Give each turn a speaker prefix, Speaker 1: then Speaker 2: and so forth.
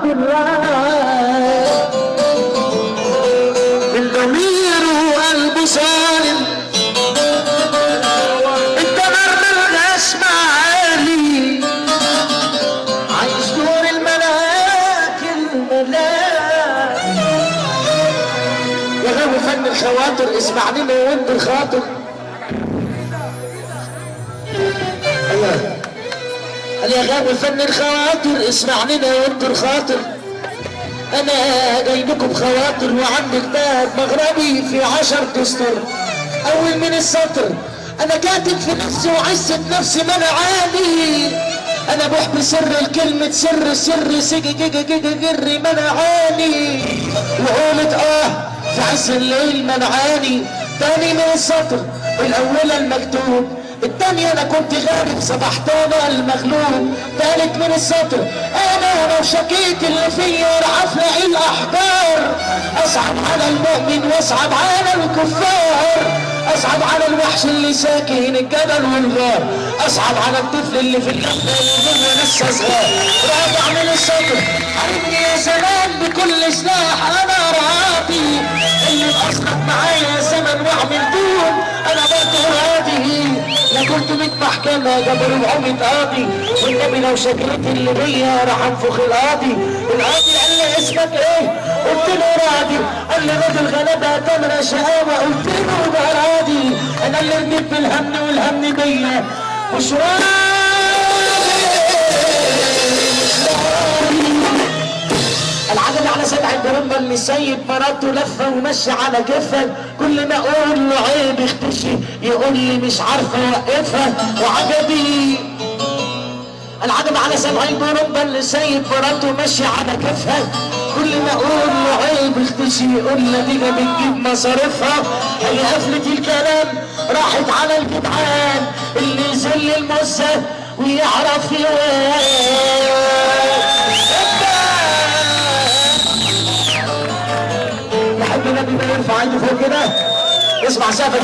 Speaker 1: بالراس من ضمير وقلبه صارم الدمر ملقاش معالي عايش دور الملاك يا غاوي فن الخواطر اسمعني وانت الخاطر. ايوه قال يا غاوي فن الخواطر اسمعني وانت الخاطر. انا جاي لكم خواطر وعندي كتاب مغربي في 10 اسطر. اول من السطر انا كاتب في نفسي وعزت نفسي ما انا عالي. انا بحب سر الكلمة سر سجي جري ما انا عالي. وقولت في عز الليل منعاني. تاني من السطر الاولى المكتوب التانية انا كنت غارب صبحت انا المغلوب. تالت من السطر انا لو شكيت اللي فيا راح افلق الاحجار. اصعب على المؤمن واصعب على الكفار. اصعب على الوحش اللي ساكن الجبل والغار. اصعب على الطفل اللي في الجنة وهو لسه صغار. راجع من السطر عرفني يا زمان بكل سلاح انا راضي. اللي بأسقط معايا زمن واعمل دون انا برضه راضي. لا كنت بيت محكمة جابوا 400 قاضي. والنبي لو شكيت اللي بيا راح انفخ القاضي. القاضي قال لي اسمك ايه؟ قلت له راضي. قال لي راجل غلبة تمرة شقاوة. قلت له ده راضي. انا اللي رضيت بالهم والهم بيا مش راضي. العجل على سبع الدرمبة اللي سايب مراته لفة ومشي على كفة. كل ما اقول له عيب اختشي يقول لي مش عارفة اوقفها. وعجبي العجل على سبع الدرمبة اللي سايب مراته ماشي على كفها. كل ما اقول له عيب اختشي يقول لي دينا بتجيب مصاريفها. هي قفلة الكلام راحت على الجدعان اللي يذل المزة ويعرف يحب النبي ما يرفع ايده فوق كده. اسمع سقفك